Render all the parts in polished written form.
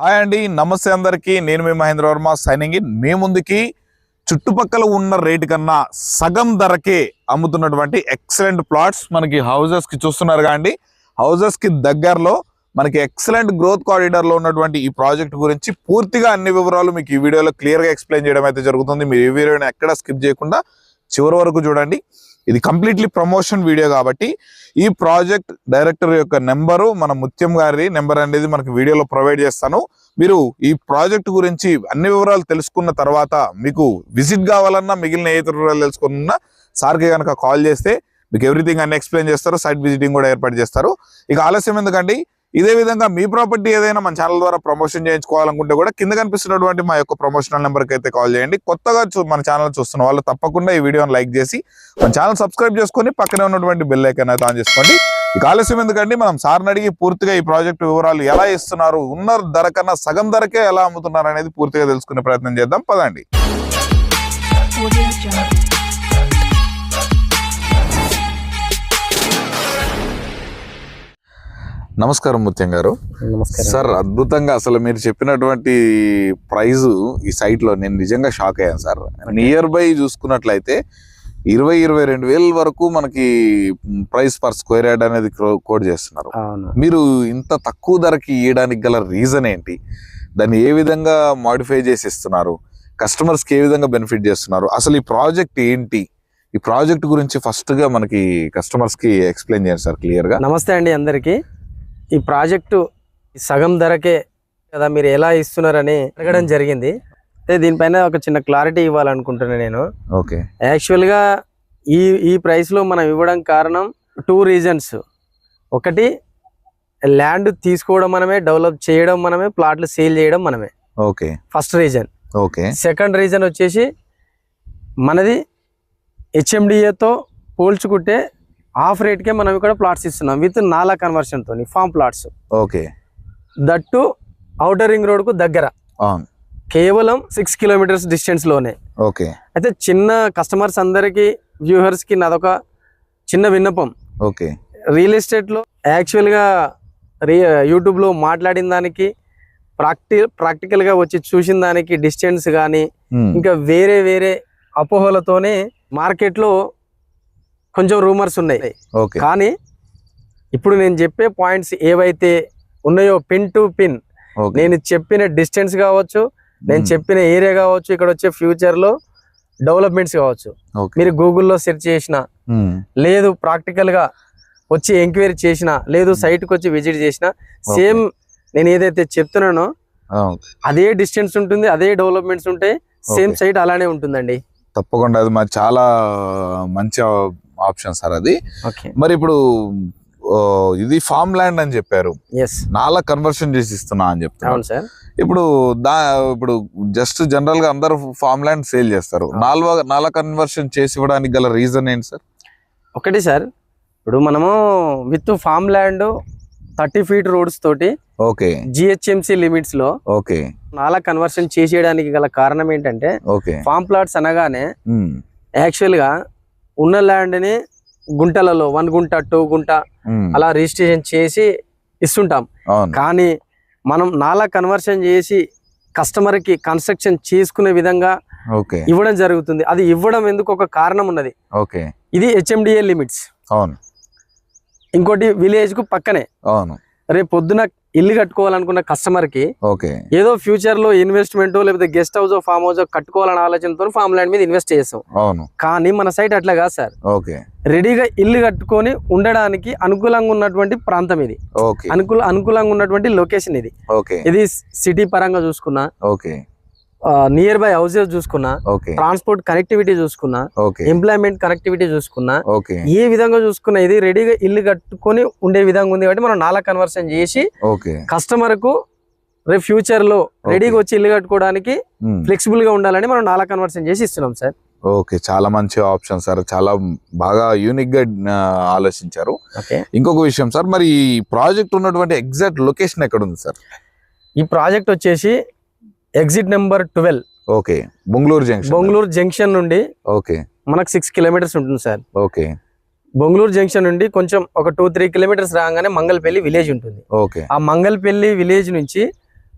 Hi అండి, నమస్తే అందరికీ. నేను మీ మహేంద్ర వర్మ సైనింగ్ ఇన్. మీ ముందుకి చుట్టుపక్కల ఉన్న రేటు కన్నా సగం ధరకే అమ్ముతున్నటువంటి ఎక్సలెంట్ ప్లాట్స్ మనకి హౌజెస్ కి చూస్తున్నారు కాండి. హౌజెస్ కి దగ్గరలో మనకి ఎక్సలెంట్ గ్రోత్ కారిడార్ లో ఉన్నటువంటి ఈ ప్రాజెక్ట్ గురించి పూర్తిగా అన్ని వివరాలు మీకు ఈ వీడియోలో క్లియర్ గా ఎక్స్ప్లెయిన్ చేయడం అయితే జరుగుతుంది. మీరు ఈ వీడియోని ఎక్కడ స్కిప్ చేయకుండా చివరి వరకు చూడండి. ఇది కంప్లీట్లీ ప్రమోషన్ వీడియో కాబట్టి ఈ ప్రాజెక్ట్ డైరెక్టర్ యొక్క నెంబరు మన ముత్యం గారి నెంబర్ అనేది మనకి వీడియోలో ప్రొవైడ్ చేస్తాను. మీరు ఈ ప్రాజెక్ట్ గురించి అన్ని వివరాలు తెలుసుకున్న తర్వాత మీకు విజిట్ కావాలన్నా మిగిలిన ఏ వివరాలు తెలుసుకున్నా సార్కి కనుక కాల్ చేస్తే మీకు ఎవ్రీథింగ్ అన్ని ఎక్స్ప్లెయిన్ చేస్తారు. సైట్ విజిటింగ్ కూడా ఏర్పాటు చేస్తారు. ఇక ఆలస్యం ఎందుకండి, ఇదే విధంగా మీ ప్రాపర్టీ ఏదైనా మన ఛానల్ ద్వారా ప్రమోషన్ చేయించుకోవాలనుకుంటే కూడా కింద కనిపిస్తున్నటువంటి మా యొక్క ప్రమోషనల్ నెంబర్కి అయితే కాల్ చేయండి. కొత్తగా మన ఛానల్ చూస్తున్న వాళ్ళు తప్పకుండా ఈ వీడియోని లైక్ చేసి మన ఛానల్ సబ్స్క్రైబ్ చేసుకొని పక్కనే ఉన్నటువంటి బెల్ ఐకాన్ అయితే ఆన్ చేసుకోండి. ఇక ఆలస్యం ఎందుకండి, మనం సార్ని అడిగి పూర్తిగా ఈ ప్రాజెక్ట్ వివరాలు ఎలా ఇస్తున్నారు, ఉన్న ధర కన్నా సగం ధరకే ఎలా అమ్ముతున్నారు అనేది పూర్తిగా తెలుసుకునే ప్రయత్నం చేద్దాం. పదండి. నమస్కారం ముత్యం గారు. సార్, అద్భుతంగా అసలు మీరు చెప్పినటువంటి ప్రైజ్ ఈ సైట్ లో నేను నిజంగా షాక్ అయ్యాను సార్. నియర్ బై చూసుకున్నట్లయితే 22 వేల వరకు మనకి ప్రైస్ పర్ స్క్వేర్ యార్డ్ అనేది కోట్ చేస్తున్నారు. మీరు ఇంత తక్కువ ధరకి ఇవ్వడానికి గల రీజన్ ఏంటి? దాన్ని ఏ విధంగా మాడిఫై చేసి ఇస్తున్నారు? కస్టమర్స్ కి ఏ విధంగా బెనిఫిట్ చేస్తున్నారు? అసలు ఈ ప్రాజెక్ట్ ఏంటి? ఈ ప్రాజెక్ట్ గురించి ఫస్ట్ గా మనకి కస్టమర్స్ కి ఎక్స్ప్లెయిన్ చేయండి సార్ క్లియర్ గా. నమస్తే అండి అందరికి. ఈ ప్రాజెక్టు సగం ధరకే కదా మీరు ఎలా ఇస్తున్నారని అడగడం జరిగింది. అయితే దీనిపైన ఒక చిన్న క్లారిటీ ఇవ్వాలనుకుంటున్నాను నేను. ఓకే, యాక్చువల్గా ఈ ప్రైస్లో మనం ఇవ్వడం కారణం 2 రీజన్స్. ఒకటి, ల్యాండ్ తీసుకోవడం మనమే, డెవలప్ చేయడం మనమే, ప్లాట్లు సేల్ చేయడం మనమే. Okay, first reason. Okay. Second reason వచ్చేసి మనది హెచ్ఎండిఏతో పోల్చుకుంటే హాఫ్ రేట్కే మనం ఇక్కడ ప్లాట్స్ ఇస్తున్నాం విత్ నాలా కన్వర్షన్ తోని form plots. Okay, that outer ring road కు దగ్గర, కేవలం 6 కిలోమీటర్స్ డిస్టెన్స్ లోనే. ఓకే. అయితే చిన్న కస్టమర్స్ అందరికి, వ్యూవర్స్ కి నాదొక చిన్న విన్నపం. ఓకే. రియల్ ఎస్టేట్ లో యాక్చువల్ గా యూట్యూబ్ లో మాట్లాడిన దానికి ప్రాక్టికల్ గా వచ్చి చూసిన దానికి డిస్టెన్స్ కానీ ఇంకా వేరే వేరే అపోహలతోనే మార్కెట్ లో కొంచెం రూమర్స్ ఉన్నాయి. కానీ ఇప్పుడు నేను చెప్పే పాయింట్స్ ఏవైతే ఉన్నాయో పిన్ టు పిన్, నేను చెప్పిన డిస్టెన్స్ కావచ్చు, నేను చెప్పిన ఏరియా కావచ్చు, ఇక్కడ వచ్చే ఫ్యూచర్ లో డెవలప్మెంట్స్ కావచ్చు, మీరు గూగుల్లో సెర్చ్ చేసిన, లేదు ప్రాక్టికల్ గా వచ్చి ఎంక్వైరీ చేసిన, లేదు సైట్ కి వచ్చి విజిట్ చేసిన, సేమ్ నేను ఏదైతే చెప్తున్నానో అదే డిస్టెన్స్ ఉంటుంది, అదే డెవలప్మెంట్స్ ఉంటాయి, సేమ్ సైట్ అలానే ఉంటుందండి. తప్పకుండా, అది మరి చాలా మంచి ఆప్షన్ సార్ అది. మరి ఇప్పుడు ఇది ఫామ్ ల్యాండ్ అని చెప్పారు, నాలా కన్వర్షన్ చేసి ఇస్తున్నా అని చెప్తున్నారు సార్. ఇప్పుడు ఇప్పుడు జస్ట్ జనరల్ గా అందరు ఫామ్ ల్యాండ్ సేల్ చేస్తారు, నాలా కన్వర్షన్ చేసి ఇవ్వడానికి గల రీజన్ ఏంటి సార్? ఒకటి సార్, ఇప్పుడు మనము with farm land 30 feet roads తోటి ఓకే జిహెచ్ఎంసి లిమిట్స్ లో ఓకే నాలా కన్వర్షన్ చేసేయడానికి గల కారణం ఏంటంటే, ఫామ్ ప్లాట్స్ అనగానే యాక్చువల్ గా ఉన్న ల్యాండ్ ని గుంటలలో 1 గుంట 2 గుంట అలా రిజిస్ట్రేషన్ చేసి ఇస్తుంటాం. కానీ మనం నాలా కన్వర్షన్ చేసి కస్టమర్ కి కన్స్ట్రక్షన్ చేసుకునే విధంగా ఇవ్వడం జరుగుతుంది. అది ఇవ్వడం ఎందుకు ఒక కారణం ఉన్నది. ఇది హెచ్ఎండిఏ లిమిట్స్. ఇంకోటి విలేజ్ కు పక్కనే. రేపు పొద్దున ఇల్లు కట్టుకోవాలనుకున్న కస్టమర్ కి ఏదో ఫ్యూచర్ లో ఇన్వెస్ట్మెంట్ లేకపోతే గెస్ట్ హౌస్ ఫామ్ హౌస్ కట్టుకోవాలనే ఆలోచనతో ఫామ్ ల్యాండ్ మీద ఇన్వెస్ట్ చేస్తాం. కానీ మన సైట్ అట్లా కాదు సార్. రెడీగా ఇల్లు కట్టుకొని ఉండడానికి అనుకూలంగా ఉన్నటువంటి ప్రాంతం ఇది, అనుకూలంగా ఉన్నటువంటి లొకేషన్ ఇది. ఇది సిటీ పరంగా చూసుకున్నా, నియర్ బై హౌసెస్ చూసుకున్నా, ట్రాన్స్పోర్ట్ కనెక్టివిటీ చూసుకున్నా, ఎంప్లాయ్మెంట్ కనెక్టివిటీ చూసుకున్నా, ఏ విధంగా చూసుకున్నా ఇది రెడీగా ఇల్లు కట్టుకొని ఉండే విధంగా ఉంది. కాబట్టి మనం నాలా కన్వర్షన్ చేసి కస్టమర్ కు రేపు ఫ్యూచర్ లో రెడీగా వచ్చి ఇల్లు కట్టుకోవడానికి ఫ్లెక్సిబుల్ గా ఉండాలని మనం నాలా కన్వర్షన్ చేసి ఇస్తున్నాం సార్. ఓకే, చాలా మంచి ఆప్షన్ సార్, చాలా బాగా యూనిక్ గా ఆలోచించారు. ఇంకొక విషయం సార్, మరి ఈ ప్రాజెక్ట్ ఉన్నటువంటి ఎగ్జాక్ట్ లొకేషన్ ఎక్కడ ఉంది సార్? ఈ ప్రాజెక్ట్ వచ్చేసి exit number 12. Okay, Bengaluru junction నుండి ఓకే మనకు 6 కిలోమీటర్స్ ఉంటుంది సార్. ఓకే, బొంగళూరు జంక్షన్ నుండి కొంచెం ఒక 2-3 కిలోమీటర్స్ రాగానే మంగళపల్లి విలేజ్ ఉంటుంది. ఆ మంగళపల్లి విలేజ్ నుంచి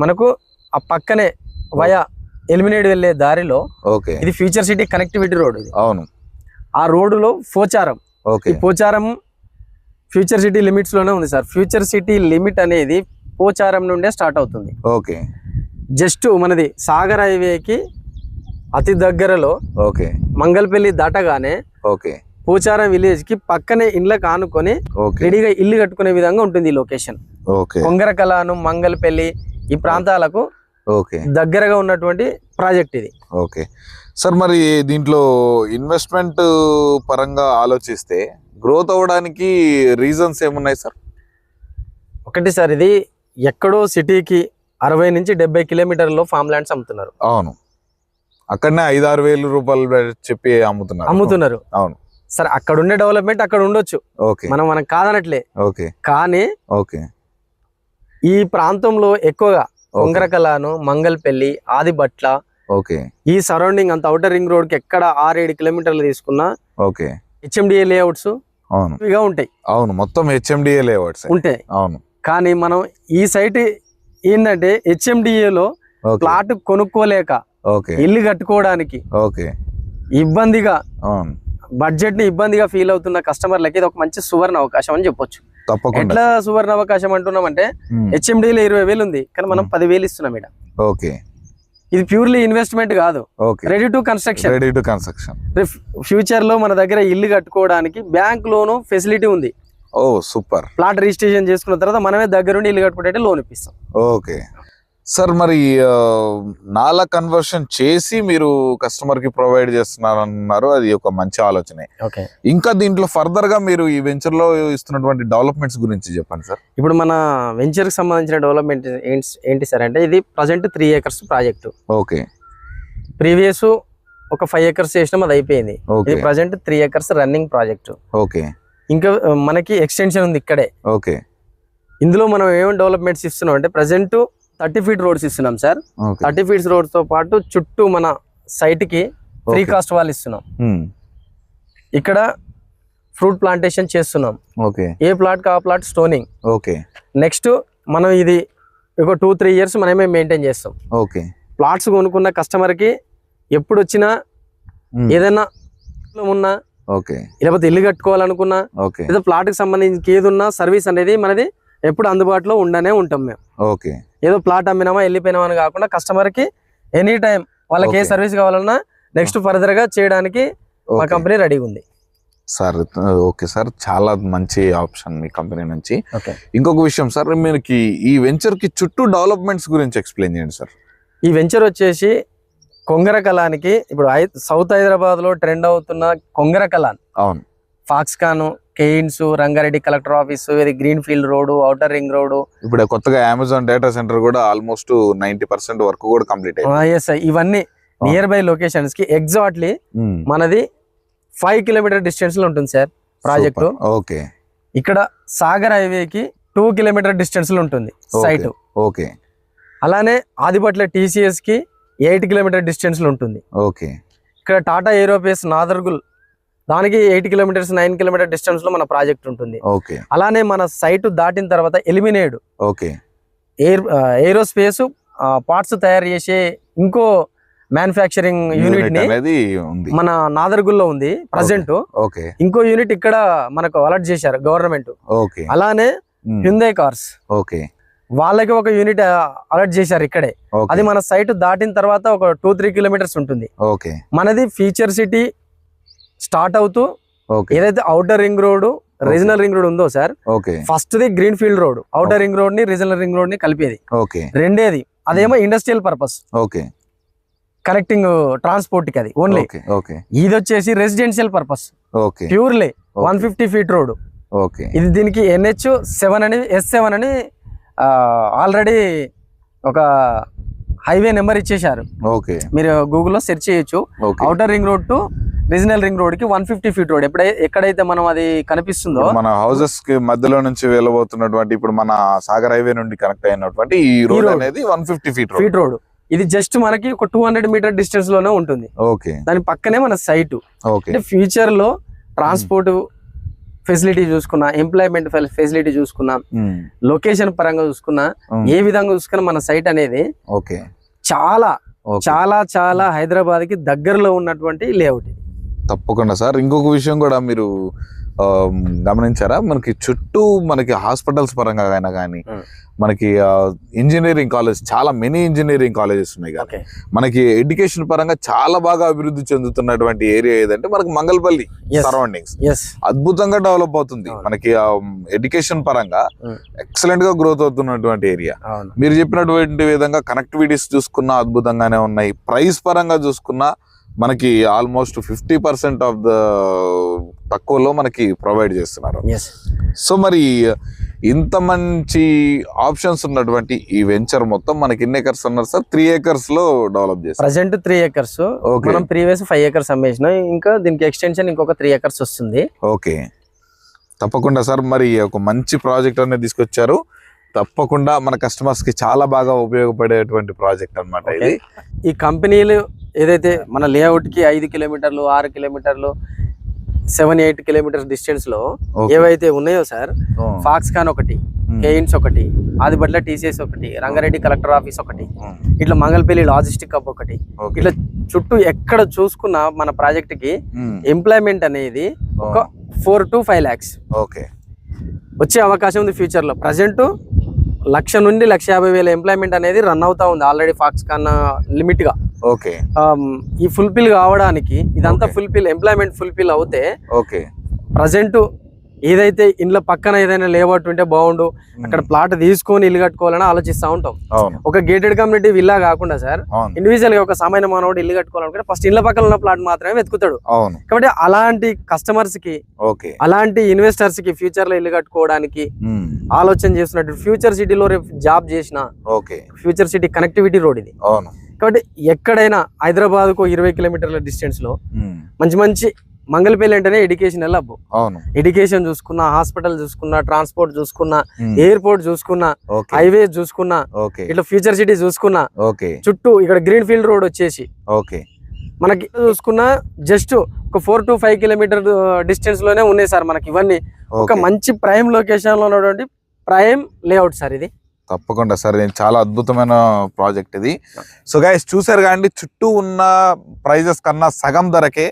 మనకు ఆ పక్కనే వయా ఎలిమినేట్ వెళ్ళే దారిలో ఓకే ఇది ఫ్యూచర్ సిటీ కనెక్టివిటీ రోడ్ ఇది. అవును. ఆ రోడ్డులో పోచారం, ఓకే ఈ పోచారం ఫ్యూచర్ సిటీ లిమిట్స్ లోనే ఉంది సార్. ఫ్యూచర్ సిటీ లిమిట్ అనేది పోచారం నుండే స్టార్ట్ అవుతుంది. ఓకే జస్ట్ మనది సాగర్ హైవేకి అతి దగ్గరలో ఓకే మంగళపల్లి దాటగానే ఓకే పోచారం విలేజ్ కి పక్కనే ఇండ్లకు ఆనుకొని ఓకే రెడీగా ఇల్లు కట్టుకునే విధంగా ఉంటుంది ఈ లొకేషన్. ఓకే కొంగరకలాను, మంగళపల్లి ఈ ప్రాంతాలకు ఓకే దగ్గరగా ఉన్నటువంటి ప్రాజెక్ట్ ఇది. ఓకే సార్, మరి దీంట్లో ఇన్వెస్ట్మెంట్ పరంగా ఆలోచిస్తే గ్రోత్ అవ్వడానికి రీజన్స్ ఏమున్నాయి సార్? ఒకటి సార్, ఇది ఎక్కడో సిటీకి 60 నుంచి 70 కిలోమీటర్లో ఫామ్ ల్యాండ్స్ అమ్ముతున్నారు. అవును, అక్కడనే 5-6 వేల రూపాయలు చెప్పి అమ్ముతున్నారు. అవును సరే, అక్కడ ఉండే డెవలప్మెంట్ అక్కడ ఉండొచ్చు, ఓకే, మనం కాదనట్లే. ఓకే కానీ ఓకే ఈ ప్రాంతంలో ఎక్కువగా కొంగరకలాను, మంగళపల్లి, ఆదిబట్ల, ఓకే ఈ సరౌండింగ్ అంత అవుటర్ రింగ్ రోడ్ కి ఎక్కడ 6-7 కిలోమీటర్లు తీసుకున్నా ఓకే హెచ్ఎండిఏ లేఅవుట్స్ అవును ఇవిగా ఉంటాయి. అవును, మొత్తం హెచ్ఎండిఏ లేఅవుట్స్ ఉంటాయి. అవును, కానీ మనం ఈ సైట్ ఏంటంటే హెచ్ఎండిఏలో ప్లాట్ కొనుక్కోలేక ఓకే ఇల్లు కట్టుకోవడానికి ఓకే ఇబ్బందిగా, అవును, బడ్జెట్ ని ఇబ్బందిగా ఫీల్ అవుతున్న కస్టమర్లకి ఇది ఒక మంచి సువర్ణ అవకాశం అని చెప్పొచ్చు. తప్పకుండా. ఎట్లా సువర్ణ అవకాశం అంటున్నామంటే హెచ్ఎండిలో 20,000 ఉంది, కానీ మనం 10,000 ఇస్తున్నాం ఇక్కడ. ఓకే, ఇది ప్యూర్లీ ఇన్వెస్ట్మెంట్ కాదు, okay, ready to construction. Future లో మన దగ్గర ఇల్లు కట్టుకోవడానికి బ్యాంక్ లోన్ ఫెసిలిటీ ఉంది. ఓ సూపర్. ప్లాట్ రిజిస్ట్రేషన్ చేసుకున్న తర్వాత మనమే దగ్గరుండి ఇల్లు కట్టుకుంటే లోన్ ఇప్పిస్తాం. ఓకే సార్, మరి నాలా కన్వర్షన్ చేసి మీరు కస్టమర్ కి ప్రొవైడ్ చేస్తున్నారన్నారు, అది ఒక మంచి ఆలోచనే. ఓకే, ఇంకా దీంట్లో ఫర్దర్ గా మీరు ఈ వెంచర్ లో ఇస్తున్నటువంటి డెవలప్మెంట్స్ గురించి చెప్పండి సార్. ఇప్పుడు మన వెంచర్ కి సంబంధించిన డెవలప్మెంట్ ఏంటి సార్ అంటే, ఇది present 3 acres project. Okay, previous ఒక 5 acres చేసినాం, అది అయిపోయింది. ఇది present 3 acres running project. Okay, ఇంకా మనకి ఎక్స్టెన్షన్ ఉంది ఇక్కడే. ఓకే, ఇందులో మనం ఏమేమి డెవలప్మెంట్స్ ఇస్తున్నాం అంటే, ప్రజెంట్ 30 feet రోడ్స్ ఇస్తున్నాం సార్. 30 feet రోడ్స్ తో పాటు చుట్టూ మన సైట్ కి ఫ్రీ కాస్ట్ వాళ్ళు ఇస్తున్నాం. ఇక్కడ ఫ్రూట్ ప్లాంటేషన్ చేస్తున్నాం. ఓకే, ఏ ప్లాట్ కా ప్లాట్ స్టోనింగ్. ఓకే, నెక్స్ట్ మనం ఇది ఒక 2-3 years మనమే మెయింటైన్ చేస్తాం. ఓకే, ప్లాట్స్ కొనుక్కున్న కస్టమర్ కి ఎప్పుడు వచ్చినా ఏదైనా ఉన్నా, ఓకే, లేకపోతే ఇల్లు కట్టుకోవాలనుకున్నా, ఓకే, లేదా ప్లాట్ కి సంబంధించి ఏదున్నా సర్వీస్ అనేది మనది ఎప్పుడు అందుబాటులో ఉండనే ఉంటాం మేము. ఓకే, ఏదో ప్లాట్ అమ్మినామా వెళ్ళిపోయినామా అని కాకుండా కస్టమర్ కి ఎనీ టైం వాళ్ళకి ఏ సర్వీస్ కావాలన్నా నెక్స్ట్ ఫర్దర్ గా చేయడానికి మా కంపెనీ రెడీగా ఉంది సార్. ఓకే సార్, చాలా మంచి ఆప్షన్ మీ కంపెనీ నుంచి. ఓకే, ఇంకొక విషయం సార్, మీకు ఈ వెంచర్ కి చుట్టూ డెవలప్మెంట్స్ గురించి ఎక్స్ప్లెయిన్ చేయండి సార్. ఈ వెంచర్ వచ్చేసి కొంగరకలానికి ఇప్పుడు సౌత్ హైదరాబాద్ లో ట్రెండ్ అవుతున్న కొంగరకలాన్, అవును, Foxconn, Kaynes, Rangareddy collector office, ఇది green field road, outer ring road, ఇప్పుడు కొత్తగా అమెజాన్ డేటా సెంటర్ కూడా ఆల్మోస్ట్ 90% వరకు కూడా కంప్లీట్ అయ్యింది. ఇవన్నీ నియర్ బై లొకేషన్స్ కి ఎగ్జాక్ట్లీ మనది 5 kilometer డిస్టెన్స్ లో ఉంటుంది సార్ ప్రాజెక్టు. ఓకే, ఇక్కడ సాగర్ హైవే కి 2 kilometer డిస్టెన్స్ లో ఉంటుంది సైట్. ఓకే, అలానే ఆదిబట్ల టీసీఎస్ కి 8 kilometer డిస్టెన్స్ లో ఉంటుంది. ఓకే, ఇక్కడ టాటా ఏరోపేస్ నాదర్గుల్ దానికి 8 kilometers 9 kilometer డిస్టెన్స్ లో మన ప్రాజెక్ట్ ఉంటుంది. ఓకే, అలానే మన సైట్ దాటిన తర్వాత ఎలిమినేడ్ ఓకే, ఏరోస్పేస్ పార్ట్స్ తయారు చేసే ఇంకో మ్యానుఫ్యాక్చరింగ్ యూనిట్ ని మన నాదర్గుల్లో ఉంది ప్రజెంట్. ఓకే, ఇంకో యూనిట్ ఇక్కడ మనకు అలర్ట్ చేశారు గవర్నమెంట్. ఓకే, అలానే హ్యుండై కార్స్, ఓకే, వాళ్ళకి ఒక యూనిట్ అలర్ట్ చేశారు ఇక్కడే. అది మన సైట్ దాటిన తర్వాత ఒక 2-3 kilometers ఉంటుంది. ఓకే, మనది ఫ్యూచర్ సిటీ స్టార్ట్ అవుతూ ఏదైతే outer ring road, regional ring road ఉందో sir, first the green field road, outer ring road ని రీజనల్ రింగ్ రోడ్ ని కలిపేది. రెండేది అదేమో ఇండస్ట్రియల్ పర్పస్, కనెక్టింగ్ ట్రాన్స్పోర్ట్ కి అది ఓన్లీ. ఇది వచ్చేసి residential purpose, purely 150 feet road. ఇది దీనికి NH7 అని S7 అని ఆల్రెడీ ఒక హైవే నెంబర్ ఇచ్చేశారు. మీరు గూగుల్లో సెర్చ్ చేయొచ్చు. Outer ring road to regional ring road కి 150 feet రోడ్. ఎక్కడైతే మనం అది కనిపిస్తుందో మన హౌసెస్ కి మధ్యలో నుంచి వెళ్ళబోతున్నటువంటి, ఇప్పుడు మన సాగర్ హైవే నుండి కనెక్ట్ అయినటువంటి ఈ రోడ్ అనేది 150 feet రోడ్. ఇది జస్ట్ మనకి ఒక 200 meter డిస్టెన్స్ లోనే ఉంటుంది. దాని పక్కనే మన సైట్. అంటే ఫ్యూచర్ లో ట్రాన్స్పోర్ట్ ఫెసిలిటీ చూసుకున్నా, ఎంప్లాయ్మెంట్ ఫెసిలిటీ చూసుకున్నా, లొకేషన్ పరంగా చూసుకున్నా, ఏ విధంగా చూసుకున్నా మన సైట్ అనేది చాలా చాలా చాలా హైదరాబాద్ కి దగ్గరలో ఉన్నటువంటి లేఅవుట్ ఇది. తప్పకుండా సార్. ఇంకొక విషయం కూడా మీరు గమనించారా, మనకి చుట్టూ మనకి హాస్పిటల్స్ పరంగా అయినా కానీ మనకి ఇంజనీరింగ్ కాలేజ్, చాలా మెనీ ఇంజనీరింగ్ కాలేజెస్ ఉన్నాయి కదా, మనకి ఎడ్యుకేషన్ పరంగా చాలా బాగా అభివృద్ధి చెందుతున్నటువంటి ఏరియా ఏదంటే మనకి మంగళపల్లి సరౌండింగ్స్ అద్భుతంగా డెవలప్ అవుతుంది. మనకి ఎడ్యుకేషన్ పరంగా ఎక్సలెంట్ గా గ్రోత్ అవుతున్నటువంటి ఏరియా. మీరు చెప్పినటువంటి విధంగా కనెక్టివిటీస్ చూసుకున్నా అద్భుతంగానే ఉన్నాయి. ప్రైస్ పరంగా చూసుకున్నా మనకి ఆల్మోస్ట్ 50% ఆఫ్ ద తక్కువలో మనకి ప్రొవైడ్ చేస్తున్నారు. సో మరి ఇంత మంచి ఆప్షన్స్ ఉన్నటువంటి ఈ వెంచర్ మొత్తం మనకి ఎన్ని ఎకర్స్ ఉన్నారు సార్? 3 acres లో డెవలప్ చేస్తారు. Present 3 acres. మనం ప్రీవియస్ 5 acres అమ్మేసినాం. ఇంకా దీనికి ఎక్స్టెన్షన్ ఇంకొక 3 acres వస్తుంది. ఓకే, తప్పకుండా సార్. మరి ఒక మంచి ప్రాజెక్ట్ అనేది తీసుకొచ్చారు. తప్పకుండా మన కస్టమర్స్ కి చాలా బాగా ఉపయోగపడేటువంటి ప్రాజెక్ట్ అన్నమాట ఇది. ఈ కంపెనీలు ఏదైతే మన లేఅవుట్ కి 5 కిలోమీటర్లు, 6 కిలోమీటర్లు, 7-8 కిలోమీటర్స్ డిస్టెన్స్ లో ఏవైతే ఉన్నాయో సార్, ఫాక్స్కాన్ ఒకటి, కేయిన్స్ ఒకటి, ఆదిబట్ల టీసీఎస్ ఒకటి, రంగారెడ్డి కలెక్టర్ ఆఫీస్ ఒకటి, ఇట్లా మంగళపల్లి లాజిస్టిక్ హబ్ ఒకటి, ఇట్లా చుట్టూ ఎక్కడ చూసుకున్నా మన ప్రాజెక్ట్ కి ఎంప్లాయ్మెంట్ అనేది ఒక 4 to 5 lakhs వచ్చే అవకాశం ఉంది ఫ్యూచర్ లో. ప్రజెంట్ 1,00,000 నుండి 1,50,000 ఎంప్లాయ్మెంట్ అనేది రన్ అవుతా ఉంది ఆల్రెడీ ఫాక్స్కాన్ లిమిట్ గా. ఈ ఫుల్ఫిల్ కావడానికి ఇదంతా ఎంప్లాయ్మెంట్ ఫుల్ఫిల్ అవుతే ప్రజెంట్ ఏదైతే ఇండ్ల పక్కన ఏదైనా లేఅవుట్ ఉంటే బాగుండు, అక్కడ ప్లాట్ తీసుకొని ఇల్లు కట్టుకోవాలని ఆలోచిస్తూ ఉంటాం. ఒక గేటెడ్ కమ్యూనిటీ విల్లా కాకుండా సార్, ఇండివిజువల్ గా ఒక సామాన్య మానవుడు ఇల్లు కట్టుకోవాలనుకుంటే ఫస్ట్ ఇళ్ల పక్కన ఉన్న ప్లాట్ మాత్రమే వెతుకుతాడు. కాబట్టి అలాంటి కస్టమర్స్ కి, అలాంటి ఇన్వెస్టర్స్ కి ఫ్యూచర్ లో ఇల్లు కట్టుకోవడానికి ఆలోచన చేస్తున్నట్టు ఫ్యూచర్ సిటీలో రేపు జాబ్ చేసిన ఫ్యూచర్ సిటీ కనెక్టివిటీ రోడ్ ఇది. కాబట్టి ఎక్కడైనా హైదరాబాద్ కు 20 కిలోమీటర్ల డిస్టెన్స్ లో మంచి మంచి మంగళపల్లి అంటేనే ఎడ్యుకేషన్ హబ్. ఎడ్యుకేషన్ చూసుకున్నా, హాస్పిటల్ చూసుకున్నా, ట్రాన్స్పోర్ట్ చూసుకున్నా, ఎయిర్పోర్ట్ చూసుకున్నా, హైవేస్ చూసుకున్నా, ఇట్లా ఫ్యూచర్ సిటీ చూసుకున్నా, చుట్టూ ఇక్కడ గ్రీన్ ఫీల్డ్ రోడ్ వచ్చేసి మనకి చూసుకున్నా జస్ట్ ఒక 4 to 5 కిలోమీటర్ డిస్టెన్స్ లోనే ఉన్నాయి సార్ మనకి ఇవన్నీ. ఒక మంచి ప్రైమ్ లొకేషన్ లో ఉన్నటువంటి ప్రైమ్ లేఅవుట్ సార్ ఇది. తప్పకుండా సార్, ఇది చాలా అద్భుతమైన ప్రాజెక్ట్ ఇది. సో గైస్ చూసారు కానీ చుట్టూ ఉన్న ప్రైజెస్ కన్నా సగం ధరకే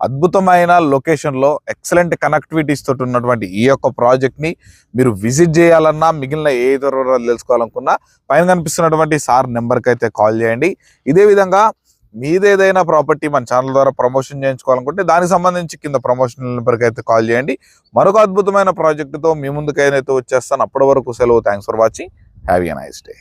అద్భుతమైన లొకేషన్లో ఎక్సలెంట్ కనెక్టివిటీస్ తోటి ఉన్నటువంటి ఈ యొక్క ప్రాజెక్ట్ని మీరు విజిట్ చేయాలన్నా, మిగిలిన ఏ ఇతర తెలుసుకోవాలనుకున్నా పైన కనిపిస్తున్నటువంటి సార్ నెంబర్కి అయితే కాల్ చేయండి. ఇదే విధంగా మీదేదైనా ప్రాపర్టీ మన ఛానల్ ద్వారా ప్రమోషన్ చేయించుకోవాలనుకుంటే దానికి సంబంధించి కింద ప్రమోషన్ నెంబర్కి అయితే కాల్ చేయండి. మరొక అద్భుతమైన ప్రాజెక్టుతో మీ ముందుకైతే వచ్చేస్తాను. అప్పటి వరకు సెలవు. Thanks for watching. Have a nice day.